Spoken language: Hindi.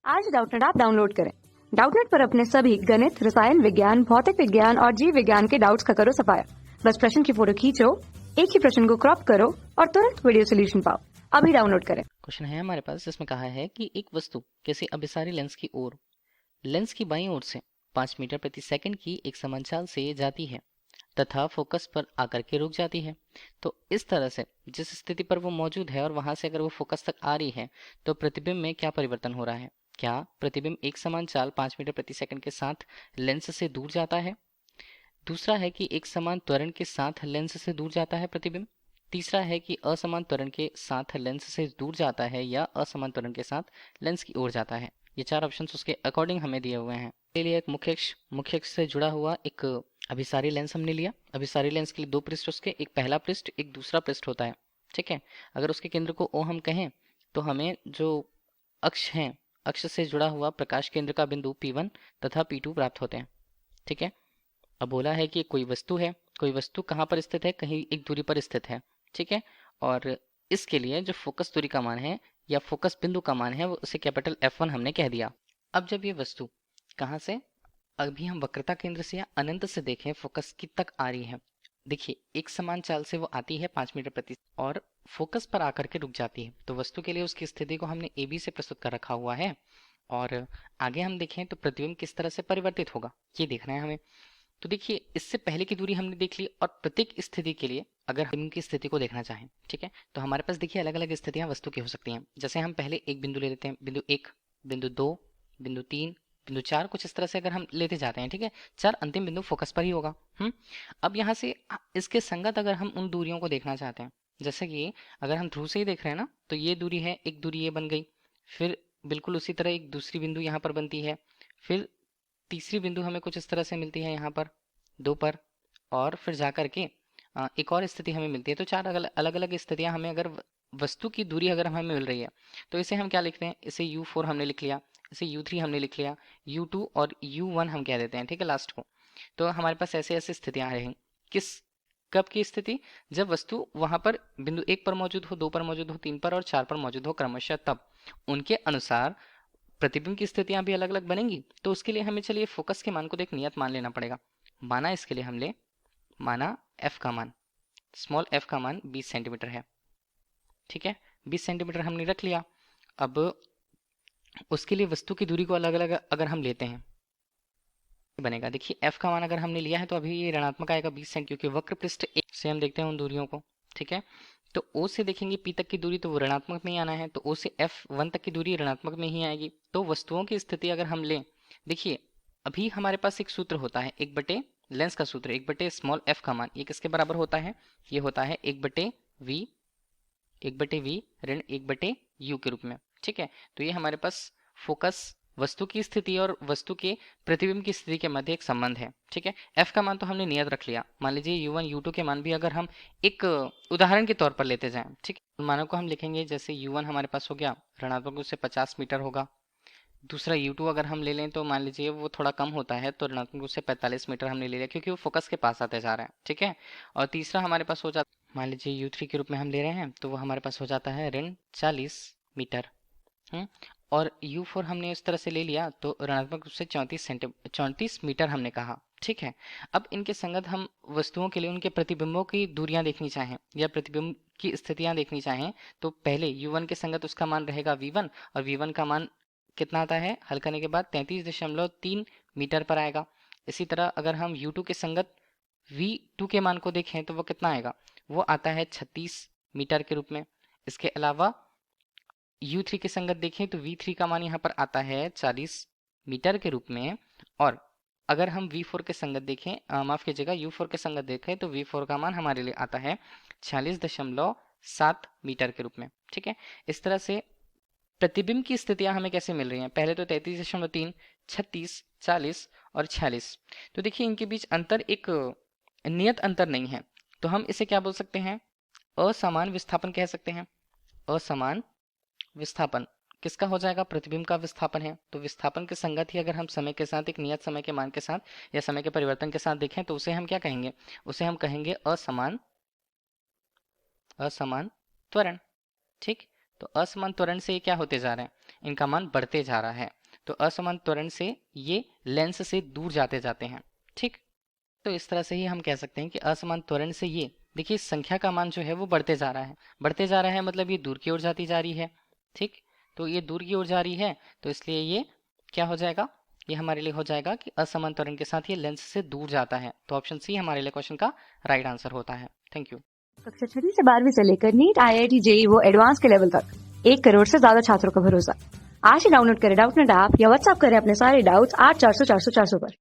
आज डाउटनेट ऐप डाउनलोड करें। डाउटनेट पर अपने सभी गणित, रसायन विज्ञान, भौतिक विज्ञान और जीव विज्ञान के डाउट्स का करो सफाया। बस प्रश्न की फोटो खींचो, एक ही प्रश्न को क्रॉप करो और तुरंत वीडियो सोल्यूशन पाओ। अभी डाउनलोड करें। क्वेश्चन है हमारे पास जिसमें कहा है कि एक वस्तु किसी अभिसारी लेंस की ओर लेंस की बाईं ओर से 5 मीटर प्रति सेकंड की एक समान चाल से जाती है तथा फोकस पर आकर के रुक जाती है। तो इस तरह से जिस स्थिति पर वो मौजूद है और वहां से अगर वो फोकस तक आ रही है तो प्रतिबिंब में क्या परिवर्तन हो रहा है। क्या प्रतिबिंब एक समान चाल 5 मीटर प्रति सेकंड के साथ लेंस से दूर जाता है। दूसरा है कि एक समान त्वरण के साथ लेंस से दूर जाता है प्रतिबिंब। तीसरा है कि असमान त्वरण के साथ लेंस से दूर जाता है या असमान त्वरण के साथ लेंस की ओर जाता है। ये चार ऑप्शंस उसके अकॉर्डिंग हमें दिए हुए हैं। इसके लिए एक मुख्य अक्ष से जुड़ा हुआ एक अभिसारी लेंस हमने लिया। अभिसारी लेंस के लिए दो पृष्ठ उसके, एक पहला पृष्ठ एक दूसरा पृष्ठ होता है। ठीक है, अगर उसके केंद्र को ओ हम कहें तो हमें जो अक्ष है, अक्ष से जुड़ा हुआ प्रकाश केंद्र का बिंदु P1 तथा P2 प्राप्त होते हैं। ठीक है, अब बोला है कि कोई वस्तु है, कोई वस्तु कहाँ पर स्थित है, कहीं एक दूरी पर स्थित है। ठीक है, और इसके लिए जो फोकस दूरी का मान है या फोकस बिंदु का मान है वो उसे कैपिटल F1 हमने कह दिया। अब जब ये वस्तु कहाँ से, अभी हम वक्रता केंद्र से या अनंत से देखें फोकस की तक आ रही है। देखिए एक समान चाल से वो आती है 5 मीटर प्रति और फोकस पर आकर के रुक जाती है। तो वस्तु के लिए उसकी स्थिति को हमने AB से प्रस्तुत कर रखा हुआ है। और आगे हम देखें तो प्रतिबिंब किस तरह से परिवर्तित होगा ये देखना है हमें। तो देखिए इससे पहले की दूरी हमने देख ली और प्रत्येक स्थिति के लिए अगर हम इनकी स्थिति को देखना चाहें, ठीक है, तो हमारे पास देखिए अलग अलग स्थितियां वस्तु की हो सकती हैं। जैसे हम पहले एक बिंदु ले लेते हैं, बिंदु 1, बिंदु 2, बिंदु 3, बिंदु 4, कुछ इस तरह से अगर हम लेते जाते हैं। ठीक है, 4 अंतिम बिंदु फोकस पर ही होगा। अब यहाँ से इसके संगत अगर हम उन दूरियों को देखना चाहते हैं, जैसे कि अगर हम ध्रुव से ही देख रहे हैं ना, तो ये दूरी है, एक दूरी ये बन गई, फिर बिल्कुल उसी तरह एक दूसरी बिंदु यहाँ पर बनती है, फिर तीसरी बिंदु हमें कुछ इस तरह से मिलती है यहाँ पर 2 पर, और फिर जा कर के एक और स्थिति हमें मिलती है। तो चार अलग अलग स्थितियां हमें अगर वस्तु की दूरी अगर हमें मिल रही है तो इसे हम क्या लिखते हैं, इसे U4 हमने लिख लिया, इसे U3 हमने लिख लिया, U2 और U1 हम कह देते हैं। ठीक है, लास्ट को। तो हमारे पास ऐसे ऐसे स्थितियां रहेंगी। किस कब की स्थिति, जब वस्तु वहां पर बिंदु 1 पर मौजूद हो, 2 पर मौजूद हो, 3 पर और 4 पर मौजूद हो क्रमशः, तब उनके अनुसार प्रतिबिंब की स्थितियां भी अलग अलग बनेंगी। तो उसके लिए हमें चलिए फोकस के मान को एक नियत मान लेना पड़ेगा। माना इसके लिए हमने माना f का मान, स्मॉल f का मान 20 सेंटीमीटर है। ठीक है, 20 सेंटीमीटर हमने रख लिया। अब उसके लिए वस्तु की दूरी को अलग अलग अगर हम लेते हैं बनेगा। देखिए f का मान अगर हमने लिया है तो अभी ये ऋणात्मक आएगा 20 सेंटी, क्योंकि वक्र पृष्ठ एक से हम देखते हैं उन दूरियों को। ठीक है, तो O से देखेंगे P तक की दूरी तो वो ऋणात्मक में ही आना है, तो O से F1 तक की दूरी ऋणात्मक में ही आएगी। तो वस्तुओं की स्थिति अगर हम लें, देखिए अभी हमारे पास एक सूत्र होता है, 1/, लेंस का सूत्र 1/, स्मॉल f का मान ये किसके बराबर होता है, ये होता है 1/v, 1/v ऋण 1/u के रूप में। ठीक है, तो ये हमारे पास फोकस, वस्तु की स्थिति और वस्तु के प्रतिबिंब की स्थिति के मध्य एक संबंध है। ठीक है, f का मान तो हमने नियत रख लिया। मान लीजिए U1 U2 के मान भी अगर हम एक उदाहरण के तौर पर लेते जाएं, ठीक है, मानों को हम लिखेंगे। जैसे U1 हमारे पास हो गया ऋणात्मक रूप से 50 मीटर होगा। दूसरा U2 अगर हम ले लें तो मान लीजिए वो थोड़ा कम होता है, तो ऋणात्मक रूप से 45 मीटर हमने ले लिया, क्योंकि वो फोकस के पास आते जा रहे हैं। ठीक है, और तीसरा हमारे पास हो जाता, मान लीजिए U3 के रूप में हम ले रहे हैं, तो वो हमारे पास हो जाता है ऋण 40 मीटर। और U4 हमने इस तरह से ले लिया तो ऋणात्मक रूप से 34 मीटर हमने कहा। ठीक है, अब इनके संगत हम वस्तुओं के लिए उनके प्रतिबिंबों की दूरियां देखनी चाहें या प्रतिबिंब की स्थितियां देखनी चाहें, तो पहले U1 के संगत उसका मान रहेगा V1, और V1 का मान कितना आता है, हल करने के बाद 33.3 मीटर पर आएगा। इसी तरह अगर हम U2 के संगत V2 के मान को देखें तो वो कितना आएगा, वो आता है 36 मीटर के रूप में। इसके अलावा U3 के संगत देखें तो V3 का मान यहाँ पर आता है 40 मीटर के रूप में। और अगर हम V4 के संगत देखें, माफ कीजिएगा, U4 के संगत देखें तो V4 का मान हमारे लिए आता है 46.7 मीटर के रूप में। ठीक है, इस तरह से प्रतिबिंब की स्थितियां हमें कैसे मिल रही हैं, पहले तो 33.3, 36, 40 और 46। तो देखिए इनके बीच अंतर एक नियत अंतर नहीं है, तो हम इसे क्या बोल सकते हैं, असमान विस्थापन कह सकते हैं। असमान विस्थापन किसका हो जाएगा, प्रतिबिंब का विस्थापन है। तो विस्थापन के संगत ही अगर हम समय के साथ एक नियत समय के मान के साथ या समय के परिवर्तन के साथ देखें तो उसे हम क्या कहेंगे, उसे हम कहेंगे असमान त्वरण। ठीक, तो असमान त्वरण से ये क्या होते जा रहे हैं, इनका मान बढ़ते जा रहा है। तो असमान त्वरण से ये लेंस से दूर जाते जाते हैं। ठीक, तो इस तरह से ही हम कह सकते हैं कि असमान त्वरण से ये देखिए संख्या का मान जो है वो बढ़ते जा रहा है। बढ़ते जा रहा है मतलब ये दूर की ओर जाती जा रही है। ठीक, तो ये दूर की ओर जा रही है, तो इसलिए ये क्या हो जाएगा, ये हमारे लिए हो जाएगा कि असमान त्वरण के साथ ये लेंस से दूर जाता है। तो ऑप्शन सी हमारे लिए क्वेश्चन का राइट आंसर होता है। Thank you. कक्षा 6 से 12वीं से लेकर नीट, IIT, JEE वो एडवांस के लेवल तक 1 करोड़ से ज्यादा छात्रों का भरोसा। आज ही डाउनलोड करें डाउटनेट ऐप या व्हाट्सएप करें अपने सारे डाउट्स 8400 400 400 पर।